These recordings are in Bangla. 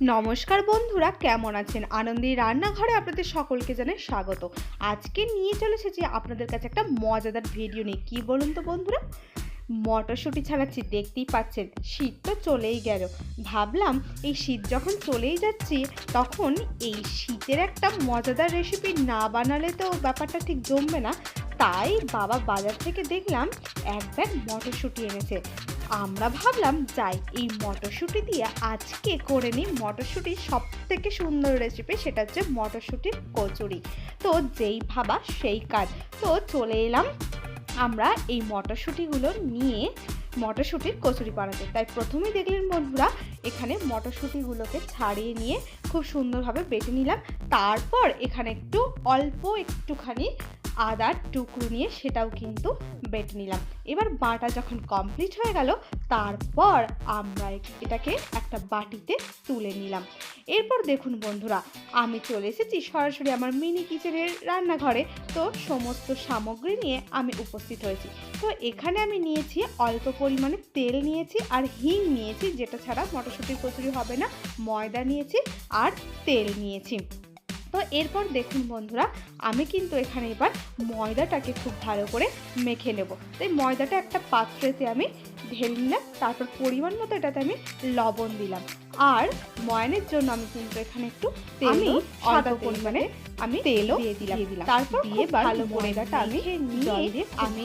নমস্কার বন্ধুরা, কেমন আছেন? আনন্দের রান্নাঘরে আপনাদের সকলকে জানাই স্বাগত। আজকে নিয়ে চলে এসেছি আপনাদের কাছে একটা মজাদার ভিডিও নিয়ে। কি বলুন তো বন্ধুরা, মটরশুঁটি ছাড়াচ্ছি, দেখতেই পাচ্ছেন। শীত তো চলেই গেল, ভাবলাম এই শীত যখন চলেই যাচ্ছি তখন এই শীতের একটা মজাদার রেসিপি না বানালে তো ব্যাপারটা ঠিক জমবে না। তাই বাবা বাজার থেকে দেখলাম এক ব্যাগ মটরশুঁটি এনেছে। আমরা ভাবলাম যাই এই মটরশুঁটি দিয়ে আজকে করে নিই মটরশুঁটির সব থেকে সুন্দর রেসিপি, সেটা হচ্ছে মটরশুঁটির কচুরি। তো যেই ভাবা সেই কাজ, তো চলে এলাম আমরা এই মটরশুঁটিগুলো নিয়ে মটরশুঁটির কচুরি বানাতে। তাই প্রথমেই দেখলেন বন্ধুরা, এখানে মটরশুঁটিগুলোকে ছাড়িয়ে নিয়ে খুব সুন্দরভাবে বেটে নিলাম। তারপর এখানে একটুখানি আদার টুকরো নিয়ে সেটাও কিন্তু বেটে নিলাম। এবার বাটা যখন কমপ্লিট হয়ে গেল, তারপর আমরা এটাকে একটা বাটিতে তুলে নিলাম। এরপর দেখুন বন্ধুরা, আমি চলে এসেছি সরাসরি আমার মিনি কিচেনের রান্নাঘরে। তো সমস্ত সামগ্রী নিয়ে আমি উপস্থিত হয়েছি। তো এখানে আমি নিয়েছি অল্প পরিমাণে তেল নিয়েছি আর হিং নিয়েছি, যেটা ছাড়া মটরশুঁটির কচুরি হবে না। ময়দা নিয়েছি আর তেল নিয়েছি। তো এরপর দেখুন বন্ধুরা, আমি কিন্তু এখানে এবার ময়দাটাকে খুব ভালো করে মেখে নেব। তাই ময়দাটা একটা পাত্রেতে আমি ঢেলে নিলাম। তারপর পরিমাণ মতো এটাতে আমি লবণ দিলাম। আর ময়ানের জন্য আমি কিন্তু এখানে একটু সাদা পরিমাণে আমি তেলও দিয়ে দিলাম। তারপর দিয়ে ভালো ময়দাটা আমি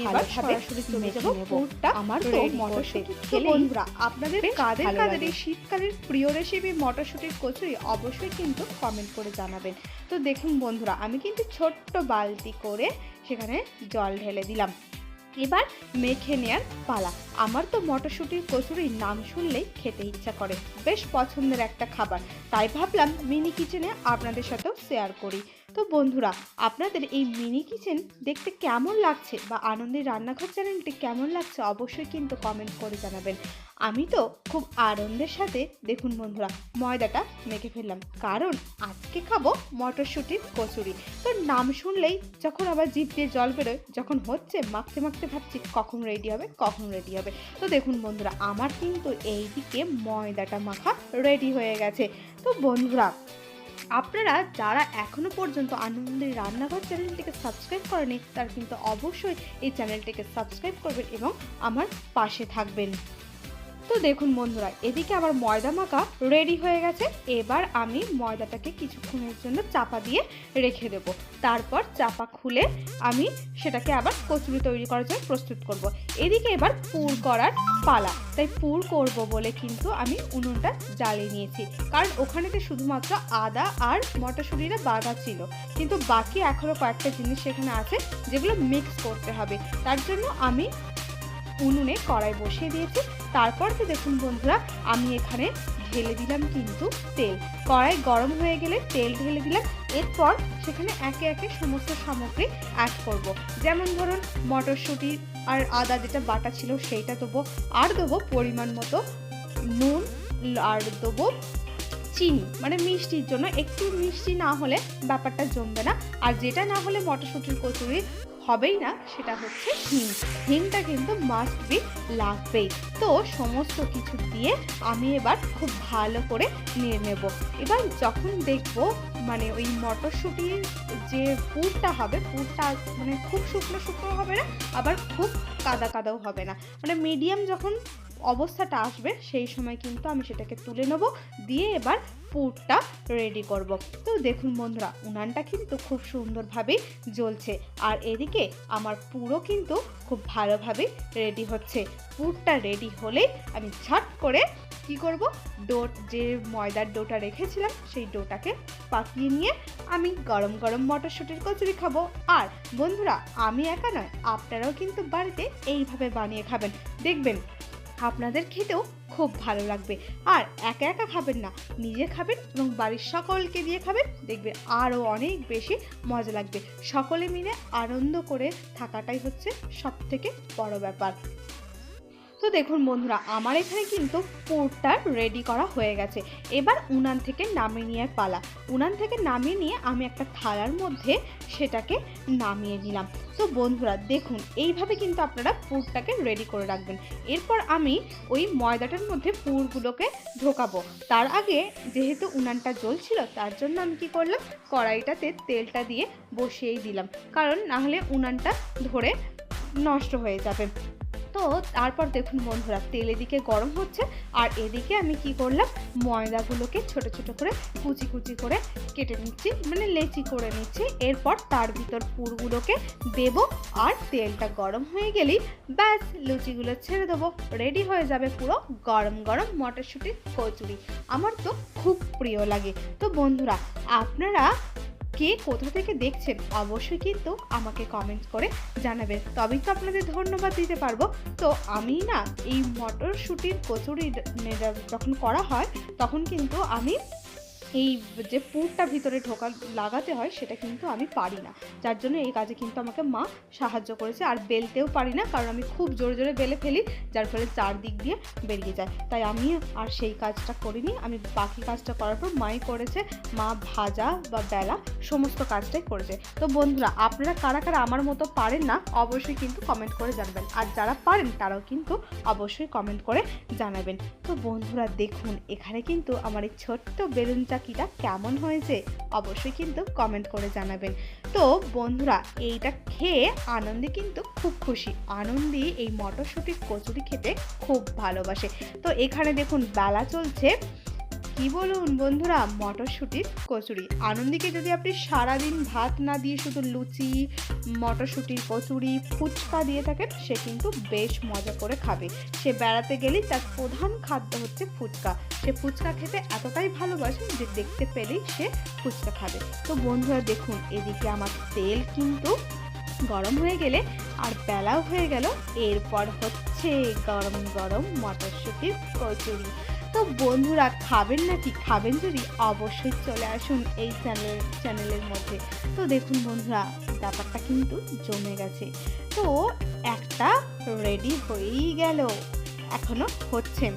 এবার সরাসরি চলে যাব পুরটা। আমার তো মটরশুঁটি খেলে বন্ধুরা, আপনাদের কাদের এই শীতকালের প্রিয় রেসিপি মটরশুঁটির কচুরি অবশ্যই কিন্তু কমেন্ট করে জানাবেন। তো দেখুন বন্ধুরা, আমি কিন্তু ছোট্ট বালতি করে সেখানে জল ঢেলে দিলাম। এবার মেখে নেওয়ার পালা। আমার তো মটরশুঁটির কচুরির নাম শুনলেই খেতে ইচ্ছা করে, বেশ পছন্দের একটা খাবার। তাই ভাবলাম মিনি কিচেনে আপনাদের সাথেও শেয়ার করি। তো বন্ধুরা, আপনাদের এই মিনি কিচেন দেখতে কেমন লাগছে বা আনন্দের রান্নাঘর চ্যানেলটি কেমন লাগছে অবশ্যই কিন্তু কমেন্ট করে জানাবেন। আমি তো খুব আনন্দের সাথে দেখুন বন্ধুরা ময়দাটা মেখে ফেললাম, কারণ আজকে খাবো মটরশুঁটির কচুরি। তো নাম শুনলেই যখন আবার জিভ দিয়ে জল বেরোয়, যখন হচ্ছে মাখতে মাখতে ভাবছি কখন রেডি হবে। তো দেখুন বন্ধুরা, আমার কিন্তু এইদিকে ময়দাটা মাখা রেডি হয়ে গেছে। তো বন্ধুরা, আপনারা যারা এখনো পর্যন্ত আনন্দের রান্নাঘর চ্যানেলটিকে সাবস্ক্রাইব করেনি, তারা কিন্তু অবশ্যই এই চ্যানেলটিকে সাবস্ক্রাইব করবেন এবং আমার পাশে থাকবেন। তো দেখুন বন্ধুরা, এদিকে আমার ময়দা মাখা রেডি হয়ে গেছে। এবার আমি ময়দাটাকে কিছুক্ষণের জন্য চাপা দিয়ে রেখে দেব। তারপর চাপা খুলে আমি সেটাকে আবার কচুরি তৈরি করার জন্য প্রস্তুত করব। এদিকে এবার পুর করার পালা। তাই পুর করব বলে কিন্তু আমি উনুনটা জ্বালিয়ে নিয়েছি, কারণ ওখানেতে শুধুমাত্র আদা আর মটরশুঁটিটা বাঁধা ছিল, কিন্তু বাকি এখনো কয়েকটা জিনিস সেখানে আছে যেগুলো মিক্স করতে হবে। তার জন্য আমি উনুনে কড়াই বসিয়ে দিয়েছি। তারপর তো দেখুন বন্ধুরা, আমি এখানে ঢেলে দিলাম কিন্তু তেল। কড়াই গরম হয়ে গেলে তেল ঢেলে দিলাম। এরপর সেখানে একে একে সমস্ত সামগ্রী অ্যাড করব। যেমন ধরুন মটরশুঁটি আর আদা যেটা বাটা ছিল সেইটা দেবো, আর দেবো পরিমাণ মতো নুন, আর দেবো চিনি, মানে মিষ্টির জন্য। একটু মিষ্টি না হলে ব্যাপারটা জমবে না। আর যেটা না হলে মটরশুঁটির কচুরি হবেই না, সেটা হচ্ছে হিংটা কিন্তু মাস্ট বি, লাগবেই। তো সমস্ত কিছু দিয়ে আমি এবার খুব ভালো করে নিয়ে নেব। এবার যখন দেখব মানে ওই মটরশুঁটির যে পুরটা হবে, পুরটা মানে খুব শুকনো হবে না, আবার খুব কাদাও হবে না, মানে মিডিয়াম যখন অবস্থাটা আসবে সেই সময় কিন্তু আমি সেটাকে তুলে নেব, দিয়ে এবার পুরটা রেডি করব। তো দেখুন বন্ধুরা, উনানটা কিন্তু খুব সুন্দরভাবেই জ্বলছে, আর এদিকে আমার পুরো কিন্তু খুব ভালোভাবে রেডি হচ্ছে। পুরটা রেডি হলেই আমি ঝট করে কি করব, যে ময়দার ডোটা রেখেছিলাম সেই ডোটাকে পাকিয়ে নিয়ে আমি গরম গরম মটরশুঁটির কচুরি খাবো। আর বন্ধুরা, আমি একা নয়, আপনারাও কিন্তু বাড়িতে এইভাবে বানিয়ে খাবেন, দেখবেন আপনাদের খেতেও খুব ভালো লাগবে। আর একা একা খাবেন না, নিজে খাবেন এবং বাড়ির সকলকে দিয়ে খাবেন, দেখবেন আরও অনেক বেশি মজা লাগবে। সকলে মিলে আনন্দ করে থাকাটাই হচ্ছে সব থেকে বড় ব্যাপার। তো তো দেখুন বন্ধুরা, আমার এখানে কিন্তু পুরটা রেডি করা হয়ে গেছে। এবার উনান থেকে নামিয়ে নেওয়ার পালা। উনান থেকে নামিয়ে নিয়ে আমি একটা থালার মধ্যে সেটাকে নামিয়ে নিলাম। তো বন্ধুরা দেখুন, এইভাবে কিন্তু আপনারা পুরটাকে রেডি করে রাখবেন। এরপর আমি ওই ময়দাটার মধ্যে পুরগুলোকে ঢোকাবো। তার আগে যেহেতু উনানটা জ্বলছিল, তার জন্য আমি কী করলাম, কড়াইটাতে তেলটা দিয়ে বসিয়েই দিলাম, কারণ নাহলে উনানটা ধরে নষ্ট হয়ে যাবে। তো তারপর দেখুন বন্ধুরা, তেল এদিকে গরম হচ্ছে, আর এদিকে আমি কি করলাম, ময়দাগুলোকে ছোট ছোট করে কুচি কুচি করে কেটে নিচ্ছি, মানে লেচি করে নিচ্ছি। এরপর তার ভিতর পুরগুলোকে দেবো, আর তেলটা গরম হয়ে গেলেই ব্যাস লুচিগুলো ছেড়ে দেবো, রেডি হয়ে যাবে পুরো গরম গরম মটরশুঁটির কচুরি। আমার তো খুব প্রিয় লাগে। তো বন্ধুরা, আপনারা কে কোথা থেকে দেখছেন অবশ্যই কিন্তু আমাকে কমেন্ট করে জানাবেন, তবেই তো আপনাদের ধন্যবাদ দিতে পারবো। তো আমি না এই মটরশুঁটির কচুরি যখন করা হয়, তখন কিন্তু আমি এই যে পুরটা ভিতরে লাগাতে হয় সেটা কিন্তু আমি পারি না, যার জন্য এই কাজে কিন্তু আমাকে মা সাহায্য করেছে। আর বেলতেও পারি না, কারণ আমি খুব জোরে জোরে বেলে ফেলি, যার ফলে চারদিক দিয়ে বেরিয়ে যায়। তাই আমি আর সেই কাজটা করিনি। আমি বাকি কাজটা করার পর মাই করেছে। মা ভাজা বা বেলা সমস্ত কাজটাই করেছে। তো বন্ধুরা, আপনারা কারা কারা আমার মতো পারেন না অবশ্যই কিন্তু কমেন্ট করে জানাবেন, আর যারা পারেন তারাও কিন্তু অবশ্যই কমেন্ট করে জানাবেন। তো বন্ধুরা দেখুন, এখানে কিন্তু আমার এই ছোট্ট বেলুন চাকিটা কেমন হয়েছে অবশ্যই কিন্তু কমেন্ট করে জানাবেন। তো বন্ধুরা, এইটা খেয়ে আনন্দী কিন্তু খুব খুশি। আনন্দী এই মটরশুঁটির কচুরি খেতে খুব ভালোবাসে। তো এখানে দেখুন বেলা চলছে, কি বলুন বন্ধুরা, মটরশুঁটির কচুরি। আনন্দীকে যদি আপনি সারাদিন ভাত না দিয়ে শুধু লুচি, মটরশুঁটির কচুরি, ফুচকা দিয়ে থাকেন, সে কিন্তু বেশ মজা করে খাবে। সে বেড়াতে গেলেই তার প্রধান খাদ্য হচ্ছে ফুচকা। সে ফুচকা খেতে এতটাই ভালোবাসে যে দেখতে পেলেই সে ফুচকা খাবে। তো বন্ধুরা দেখুন, এদিকে আমার তেল কিন্তু গরম হয়ে গেলে আর বেলাও হয়ে গেল, এরপর হচ্ছে গরম গরম মটরশুঁটির কচুরি। তো বন্ধুরা, খাবেন নাকি? খাবেন যদি অবশ্যই চলে আসুন এই চ্যানেলের মধ্যে। তো দেখুন বন্ধুরা, ব্যাপারটা কিন্তু জমে গেছে। তো একটা রেডি হয়েই গেল, এখনো হচ্ছে।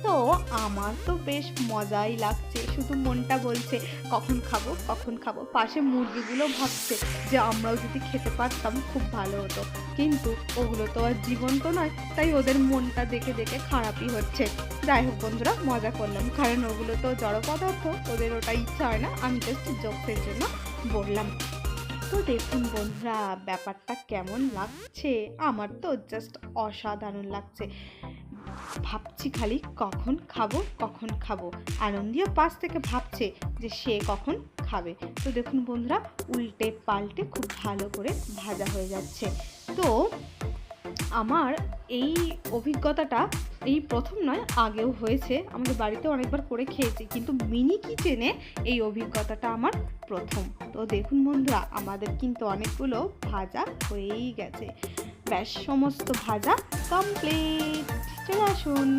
তো আমার তো বেশ মজাই লাগছে, শুধু মনটা বলছে কখন খাবো কখন খাবো। পাশে মুরগিগুলো ভাবছে যে আমরাও যদি খেতে পারতাম খুব ভালো হতো, কিন্তু ওগুলো তো আর জীবন্ত নয়, তাই ওদের মনটা দেখে দেখে খারাপই হচ্ছে। যাই হোক বন্ধুরা, মজা করলাম, কারণ ওগুলো তো জড় পদার্থ, ওদের ওটা ইচ্ছা হয় না, আমি জাস্ট জোকসের জন্য বললাম। তো দেখুন বন্ধুরা, ব্যাপারটা কেমন লাগছে, আমার তো জাস্ট অসাধারণ লাগছে। ভাবছি খালি কখন খাবো কখন খাবো। আনন্দীও পাশ থেকে ভাবছে যে সে কখন খাবে। তো দেখুন বন্ধুরা, উল্টে পাল্টে খুব ভালো করে ভাজা হয়ে যাচ্ছে। তো আমার এই অভিজ্ঞতাটা এই প্রথম নয়, আগেও হয়েছে, আমাদের বাড়িতে অনেকবার করে খেয়েছি, কিন্তু মিনি কিচেনে এই অভিজ্ঞতাটা আমার প্রথম। তো দেখুন বন্ধুরা, আমাদের কিন্তু অনেকগুলো ভাজা হয়েই গেছে। ব্যাস, সমস্ত ভাজা কমপ্লিট। চলে আসুন।